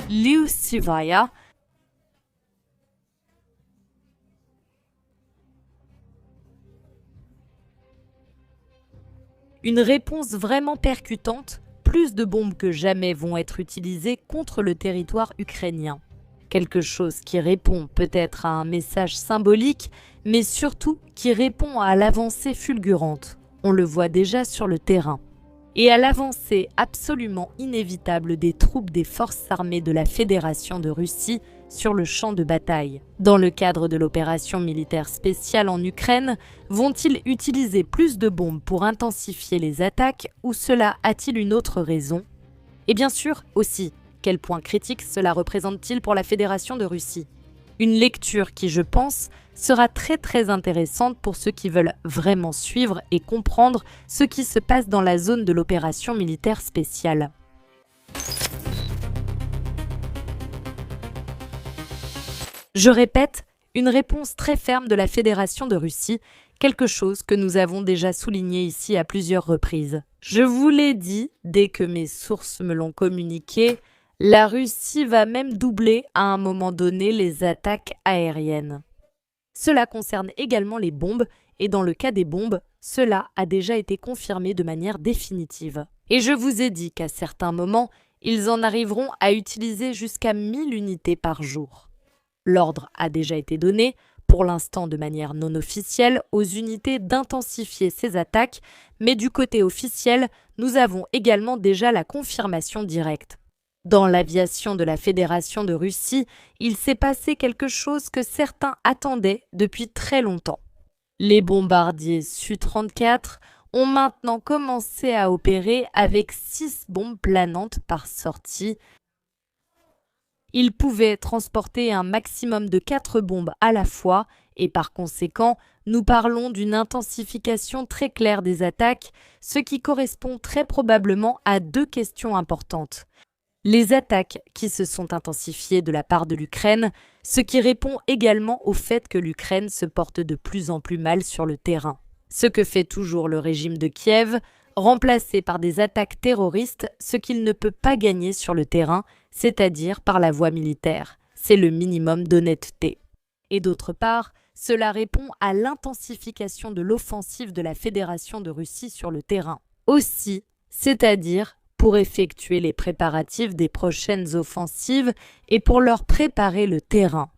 Liusivaya. Une réponse vraiment percutante, plus de bombes que jamais vont être utilisées contre le territoire ukrainien. Quelque chose qui répond peut-être à un message symbolique, mais surtout qui répond à l'avancée fulgurante. On le voit déjà sur le terrain. Et à l'avancée absolument inévitable des troupes des forces armées de la Fédération de Russie sur le champ de bataille. Dans le cadre de l'opération militaire spéciale en Ukraine, vont-ils utiliser plus de bombes pour intensifier les attaques ou cela a-t-il une autre raison? Et bien sûr aussi, quel point critique cela représente-t-il pour la Fédération de Russie? Une lecture qui, je pense, sera très intéressante pour ceux qui veulent vraiment suivre et comprendre ce qui se passe dans la zone de l'opération militaire spéciale. Je répète, une réponse très ferme de la Fédération de Russie, quelque chose que nous avons déjà souligné ici à plusieurs reprises. Je vous l'ai dit, dès que mes sources me l'ont communiqué, la Russie va même doubler à un moment donné les attaques aériennes. Cela concerne également les bombes, et dans le cas des bombes, cela a déjà été confirmé de manière définitive. Et je vous ai dit qu'à certains moments, ils en arriveront à utiliser jusqu'à 1000 unités par jour. L'ordre a déjà été donné, pour l'instant de manière non officielle, aux unités d'intensifier ces attaques, mais du côté officiel, nous avons également déjà la confirmation directe. Dans l'aviation de la Fédération de Russie, il s'est passé quelque chose que certains attendaient depuis très longtemps. Les bombardiers Su-34 ont maintenant commencé à opérer avec 6 bombes planantes par sortie. Ils pouvaient transporter un maximum de 4 bombes à la fois et par conséquent, nous parlons d'une intensification très claire des attaques, ce qui correspond très probablement à 2 questions importantes. Les attaques qui se sont intensifiées de la part de l'Ukraine, ce qui répond également au fait que l'Ukraine se porte de plus en plus mal sur le terrain. Ce que fait toujours le régime de Kiev, remplacé par des attaques terroristes, ce qu'il ne peut pas gagner sur le terrain, c'est-à-dire par la voie militaire. C'est le minimum d'honnêteté. Et d'autre part, cela répond à l'intensification de l'offensive de la Fédération de Russie sur le terrain. Aussi, c'est-à-dire pour effectuer les préparatifs des prochaines offensives et pour leur préparer le terrain.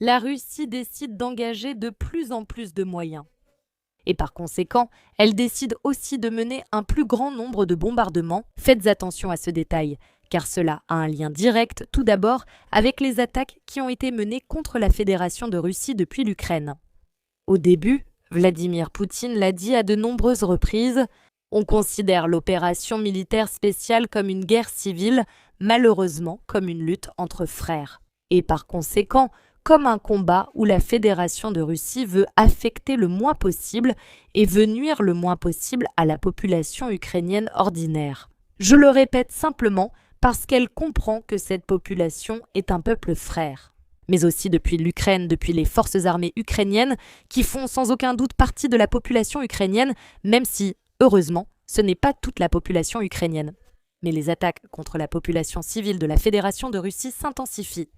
La Russie décide d'engager de plus en plus de moyens. Et par conséquent, elle décide aussi de mener un plus grand nombre de bombardements. Faites attention à ce détail, car cela a un lien direct, tout d'abord, avec les attaques qui ont été menées contre la Fédération de Russie depuis l'Ukraine. Au début, Vladimir Poutine l'a dit à de nombreuses reprises, on considère l'opération militaire spéciale comme une guerre civile, malheureusement comme une lutte entre frères. Et par conséquent, comme un combat où la Fédération de Russie veut affecter le moins possible et veut nuire le moins possible à la population ukrainienne ordinaire. Je le répète simplement parce qu'elle comprend que cette population est un peuple frère. Mais aussi depuis l'Ukraine, depuis les forces armées ukrainiennes, qui font sans aucun doute partie de la population ukrainienne, même si, heureusement, ce n'est pas toute la population ukrainienne. Mais les attaques contre la population civile de la Fédération de Russie s'intensifient.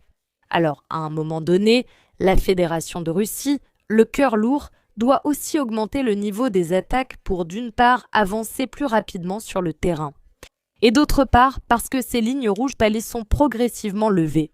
Alors, à un moment donné, la Fédération de Russie, le cœur lourd, doit aussi augmenter le niveau des attaques pour d'une part avancer plus rapidement sur le terrain. Et d'autre part, parce que ces lignes rouges palais sont progressivement levées.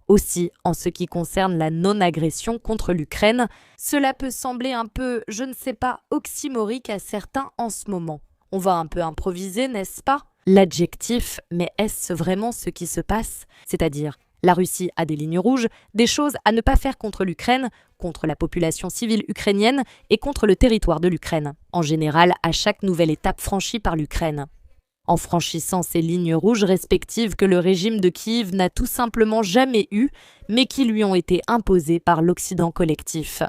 Aussi, en ce qui concerne la non-agression contre l'Ukraine, cela peut sembler un peu, je ne sais pas, oxymorique à certains en ce moment. On va un peu improviser, n'est-ce pas? L'adjectif, mais est-ce vraiment ce qui se passe? C'est-à-dire, la Russie a des lignes rouges, des choses à ne pas faire contre l'Ukraine, contre la population civile ukrainienne et contre le territoire de l'Ukraine. En général, à chaque nouvelle étape franchie par l'Ukraine. En franchissant ces lignes rouges respectives que le régime de Kiev n'a tout simplement jamais eues, mais qui lui ont été imposées par l'Occident collectif.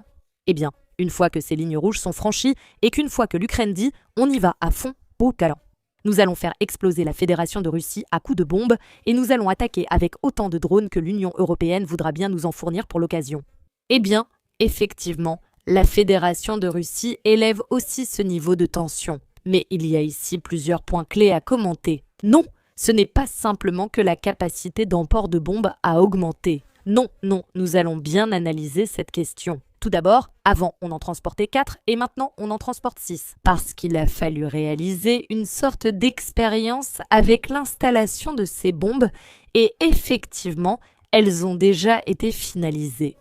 Eh bien, une fois que ces lignes rouges sont franchies et qu'une fois que l'Ukraine dit « on y va à fond, au talent », nous allons faire exploser la Fédération de Russie à coups de bombes et nous allons attaquer avec autant de drones que l'Union européenne voudra bien nous en fournir pour l'occasion. Eh bien, effectivement, la Fédération de Russie élève aussi ce niveau de tension. Mais il y a ici plusieurs points clés à commenter. Non, Ce n'est pas simplement que la capacité d'emport de bombes a augmenté. Non, nous allons bien analyser cette question. Tout d'abord, avant on en transportait 4 et maintenant on en transporte 6. Parce qu'il a fallu réaliser une sorte d'expérience avec l'installation de ces bombes et effectivement, elles ont déjà été finalisées.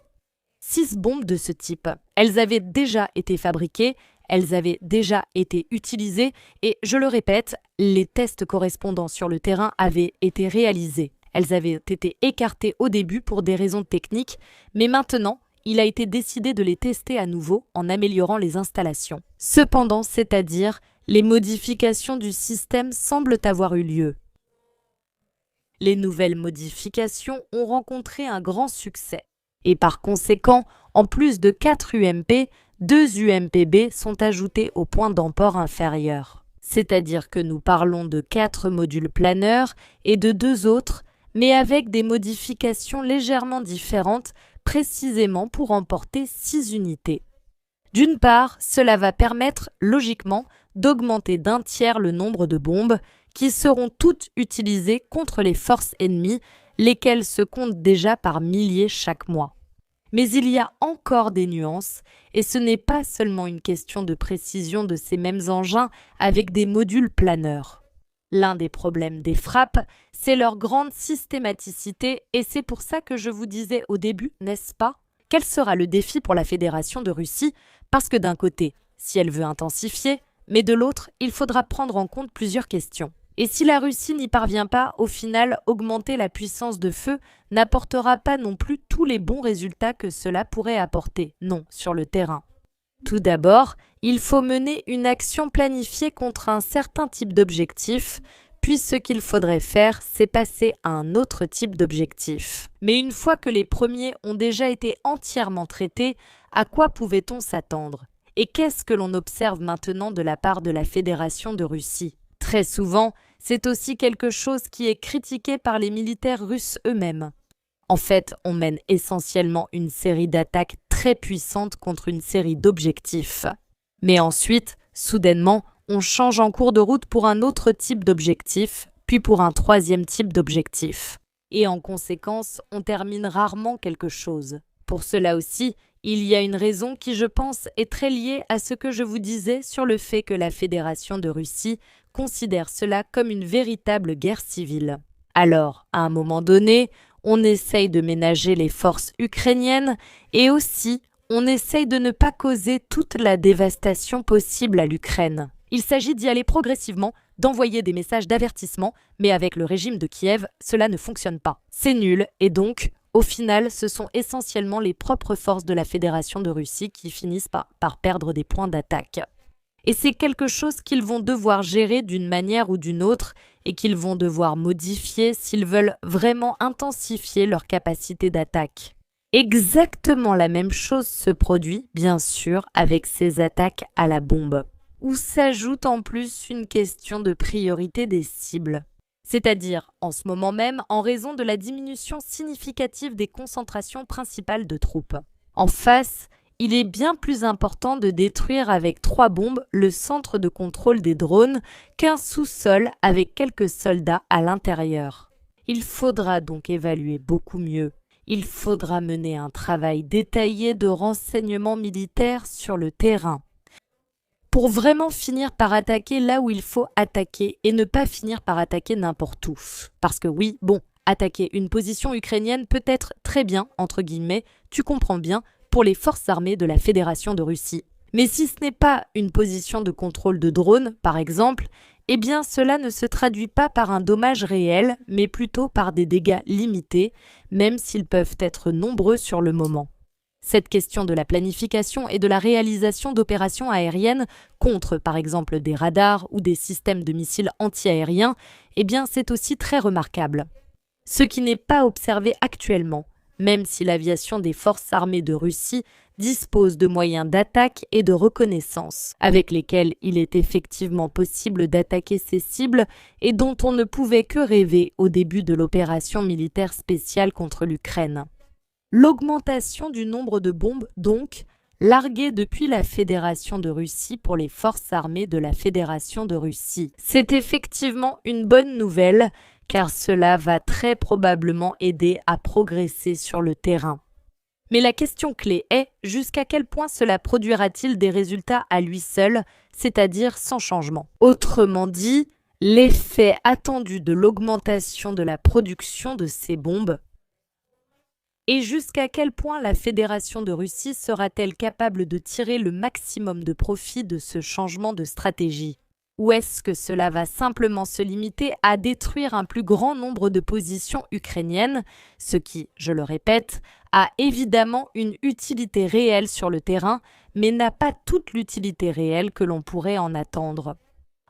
6 bombes de ce type. Elles avaient déjà été fabriquées, elles avaient déjà été utilisées et, je le répète, les tests correspondants sur le terrain avaient été réalisés. Elles avaient été écartées au début pour des raisons techniques, mais maintenant, il a été décidé de les tester à nouveau en améliorant les installations. Cependant, c'est-à-dire, les modifications du système semblent avoir eu lieu. Les nouvelles modifications ont rencontré un grand succès. Et par conséquent, en plus de 4 UMP, 2 UMPB sont ajoutés au point d'emport inférieur. C'est-à-dire que nous parlons de 4 modules planeurs et de 2 autres, mais avec des modifications légèrement différentes, précisément pour emporter 6 unités. D'une part, cela va permettre, logiquement, d'augmenter d'un tiers le nombre de bombes qui seront toutes utilisées contre les forces ennemies, lesquelles se comptent déjà par milliers chaque mois. Mais il y a encore des nuances, et ce n'est pas seulement une question de précision de ces mêmes engins avec des modules planeurs. L'un des problèmes des frappes, c'est leur grande systématicité, et c'est pour ça que je vous disais au début, n'est-ce pas? Quel sera le défi pour la Fédération de Russie? Parce que d'un côté, si elle veut intensifier, mais de l'autre, il faudra prendre en compte plusieurs questions. Et si la Russie n'y parvient pas, au final, augmenter la puissance de feu n'apportera pas non plus tous les bons résultats que cela pourrait apporter, non, sur le terrain. Tout d'abord, il faut mener une action planifiée contre un certain type d'objectif, puis ce qu'il faudrait faire, c'est passer à un autre type d'objectif. Mais une fois que les premiers ont déjà été entièrement traités, à quoi pouvait-on s'attendre? Et qu'est-ce que l'on observe maintenant de la part de la Fédération de Russie? Très souvent, c'est aussi quelque chose qui est critiqué par les militaires russes eux-mêmes. En fait, on mène essentiellement une série d'attaques très puissantes contre une série d'objectifs. Mais ensuite, soudainement, on change en cours de route pour un autre type d'objectif, puis pour un troisième type d'objectif. Et en conséquence, on termine rarement quelque chose. Pour cela aussi, il y a une raison qui, je pense, est très liée à ce que je vous disais sur le fait que la Fédération de Russie considère cela comme une véritable guerre civile. Alors, à un moment donné, on essaye de ménager les forces ukrainiennes et aussi, on essaye de ne pas causer toute la dévastation possible à l'Ukraine. Il s'agit d'y aller progressivement, d'envoyer des messages d'avertissement, mais avec le régime de Kiev, cela ne fonctionne pas. C'est nul et donc, au final, ce sont essentiellement les propres forces de la Fédération de Russie qui finissent par perdre des points d'attaque. Et c'est quelque chose qu'ils vont devoir gérer d'une manière ou d'une autre et qu'ils vont devoir modifier s'ils veulent vraiment intensifier leur capacité d'attaque. Exactement la même chose se produit, bien sûr, avec ces attaques à la bombe, où s'ajoute en plus une question de priorité des cibles. C'est-à-dire, en ce moment même, en raison de la diminution significative des concentrations principales de troupes. En face, il est bien plus important de détruire avec 3 bombes le centre de contrôle des drones qu'un sous-sol avec quelques soldats à l'intérieur. Il faudra donc évaluer beaucoup mieux. Il faudra mener un travail détaillé de renseignement militaire sur le terrain, pour vraiment finir par attaquer là où il faut attaquer et ne pas finir par attaquer n'importe où. Parce que oui, attaquer une position ukrainienne peut être très bien, entre guillemets, tu comprends bien, pour les forces armées de la Fédération de Russie. Mais si ce n'est pas une position de contrôle de drone, par exemple, eh bien cela ne se traduit pas par un dommage réel, mais plutôt par des dégâts limités, même s'ils peuvent être nombreux sur le moment. Cette question de la planification et de la réalisation d'opérations aériennes contre, par exemple, des radars ou des systèmes de missiles anti-aériens, eh bien c'est aussi très remarquable. Ce qui n'est pas observé actuellement, même si l'aviation des forces armées de Russie dispose de moyens d'attaque et de reconnaissance, avec lesquels il est effectivement possible d'attaquer ces cibles et dont on ne pouvait que rêver au début de l'opération militaire spéciale contre l'Ukraine. L'augmentation du nombre de bombes, donc, largués depuis la Fédération de Russie pour les forces armées de la Fédération de Russie. C'est effectivement une bonne nouvelle, car cela va très probablement aider à progresser sur le terrain. Mais la question clé est, jusqu'à quel point cela produira-t-il des résultats à lui seul, c'est-à-dire sans changement? Autrement dit, l'effet attendu de l'augmentation de la production de ces bombes. Et jusqu'à quel point la Fédération de Russie sera-t-elle capable de tirer le maximum de profit de ce changement de stratégie? Ou est-ce que cela va simplement se limiter à détruire un plus grand nombre de positions ukrainiennes, ce qui, je le répète, a évidemment une utilité réelle sur le terrain, mais n'a pas toute l'utilité réelle que l'on pourrait en attendre.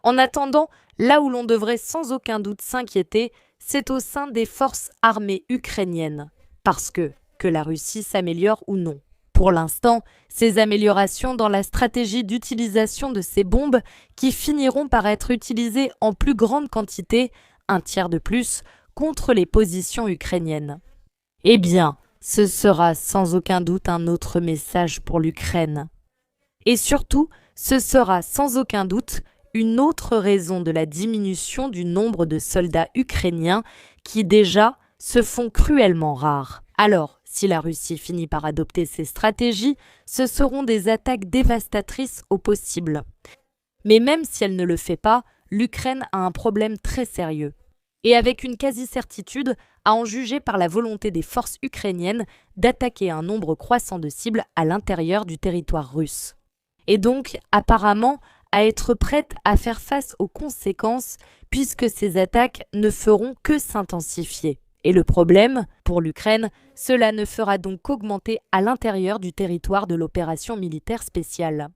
En attendant, là où l'on devrait sans aucun doute s'inquiéter, c'est au sein des forces armées ukrainiennes. Parce que la Russie s'améliore ou non. Pour l'instant, ces améliorations dans la stratégie d'utilisation de ces bombes qui finiront par être utilisées en plus grande quantité, un tiers de plus, contre les positions ukrainiennes. Eh bien, ce sera sans aucun doute un autre message pour l'Ukraine. Et surtout, ce sera sans aucun doute une autre raison de la diminution du nombre de soldats ukrainiens qui déjà se font cruellement rares. Alors, si la Russie finit par adopter ces stratégies, ce seront des attaques dévastatrices au possible. Mais même si elle ne le fait pas, l'Ukraine a un problème très sérieux. Et avec une quasi-certitude, à en juger par la volonté des forces ukrainiennes d'attaquer un nombre croissant de cibles à l'intérieur du territoire russe. Et donc, apparemment, à être prête à faire face aux conséquences, puisque ces attaques ne feront que s'intensifier. Et le problème, pour l'Ukraine, cela ne fera donc qu'augmenter à l'intérieur du territoire de l'opération militaire spéciale.